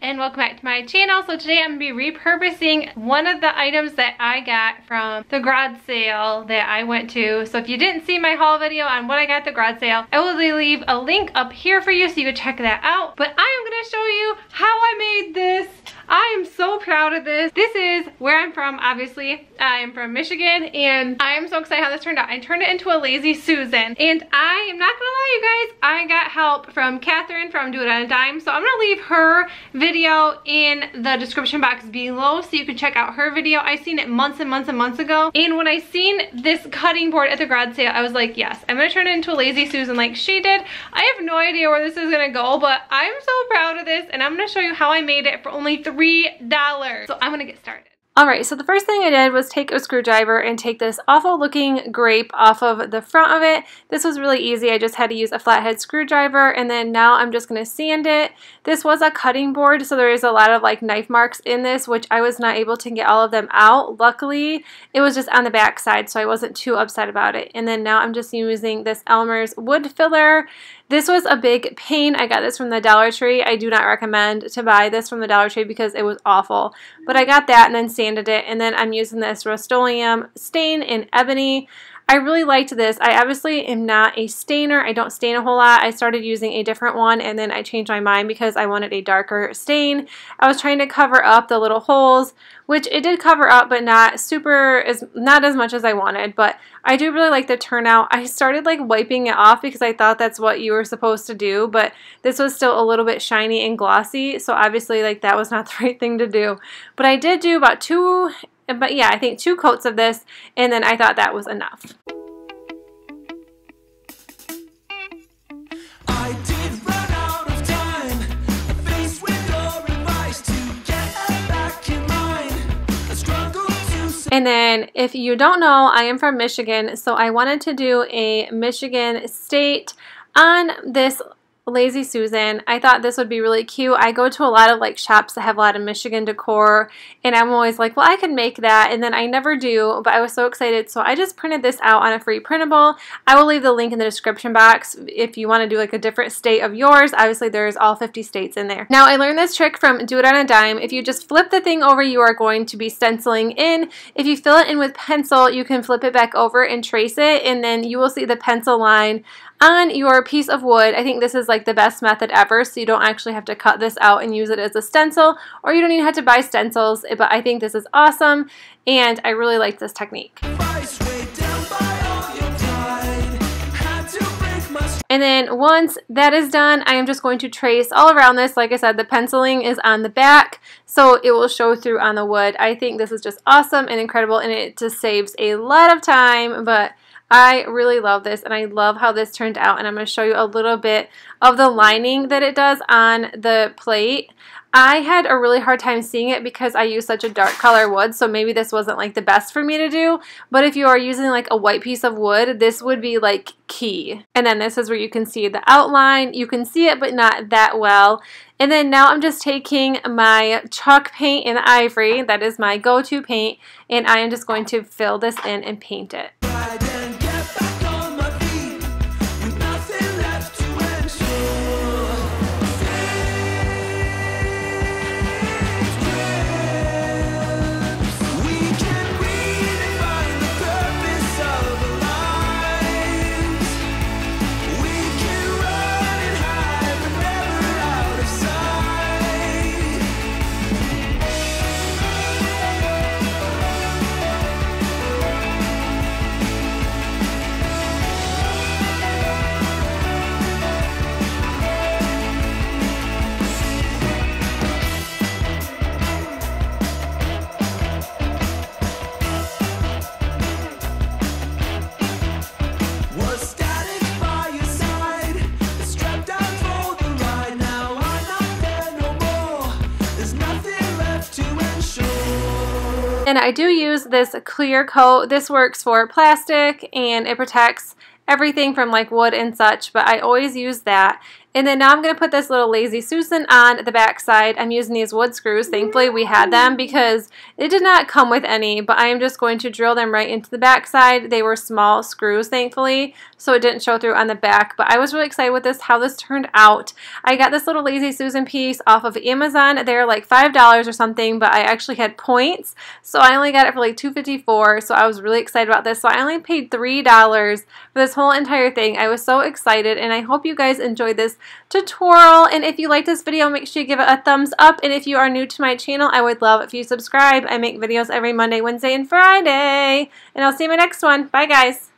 and welcome back to my channel. So today I'm going to be repurposing one of the items that I got from the garage sale that I went to. So if you didn't see my haul video on what I got at the garage sale, I will leave a link up here for you so you can check that out. But I am going to show you how I made this. I am so proud of this. This is where I'm from, obviously. I am from Michigan, and I am so excited how this turned out. I turned it into a Lazy Susan, and I am not gonna lie, you guys, I got help from Catherine from Do It on a Dime, so I'm gonna leave her video in the description box below so you can check out her video. I seen it months and months and months ago, and when I seen this cutting board at the garage sale, I was like, yes, I'm gonna turn it into a Lazy Susan like she did. I have no idea where this is gonna go, but I'm so proud of this, and I'm gonna show you how I made it for only $3. So I'm gonna get started. Alright, so the first thing I did was take a screwdriver and take this awful looking grape off of the front of it. This was really easy. I just had to use a flathead screwdriver, and then now I'm just going to sand it. This was a cutting board, so there is a lot of like knife marks in this, which I was not able to get all of them out. Luckily, it was just on the back side, so I wasn't too upset about it. And then now I'm just using this Elmer's wood filler. This was a big pain. I got this from the Dollar Tree. I do not recommend to buy this from the Dollar Tree because it was awful. But I got that and then sanded it, and then I'm using this Rust-Oleum stain in ebony. I really liked this. I obviously am not a stainer. I don't stain a whole lot. I started using a different one, and then I changed my mind because I wanted a darker stain. I was trying to cover up the little holes, which it did cover up, but not as much as I wanted. But I do really like the turnout. I started like wiping it off because I thought that's what you were supposed to do, but this was still a little bit shiny and glossy, so obviously like that was not the right thing to do. But I did do about I think 2 coats of this, and then I thought that was enough. And then if you don't know, I am from Michigan, so I wanted to do a Michigan state on this Lazy Susan. I thought this would be really cute. I go to a lot of like shops that have a lot of Michigan decor, and I'm always like, well, I can make that, and then I never do, but I was so excited, so I just printed this out on a free printable. I will leave the link in the description box if you want to do like a different state of yours. Obviously there's all 50 states in there. Now I learned this trick from Do It on a Dime. If you just flip the thing over, you are going to be stenciling in. If you fill it in with pencil, you can flip it back over and trace it, and then you will see the pencil line on your piece of wood. I think this is like the best method ever, so you don't actually have to cut this out and use it as a stencil, or you don't even have to buy stencils, but I think this is awesome, and I really like this technique. And then once that is done, I am just going to trace all around this. Like I said, the penciling is on the back, so it will show through on the wood. I think this is just awesome and incredible, and it just saves a lot of time, but I really love this, and I love how this turned out, and I'm going to show you a little bit of the lining that it does on the plate. I had a really hard time seeing it because I use such a dark color wood, so maybe this wasn't like the best for me to do, but if you are using like a white piece of wood, this would be like key. And then this is where you can see the outline. You can see it, but not that well. And then now I'm just taking my chalk paint in ivory, that is my go-to paint, and I am just going to fill this in and paint it. And I do use this clear coat. This works for plastic, and it protects everything from like wood and such, but I always use that. And then now I'm going to put this little Lazy Susan on the back side. I'm using these wood screws. Thankfully we had them because it did not come with any, but I am just going to drill them right into the back side. They were small screws, thankfully, so it didn't show through on the back, but I was really excited with this, how this turned out. I got this little Lazy Susan piece off of Amazon. They're like $5 or something, but I actually had points, so I only got it for like $2.54, so I was really excited about this. So I only paid $3 for this whole entire thing. I was so excited, and I hope you guys enjoyed this tutorial, and if you like this video, make sure you give it a thumbs up, and if you are new to my channel, I would love if you subscribe. I make videos every Monday, Wednesday, and Friday, and I'll see you in my next one. Bye, guys.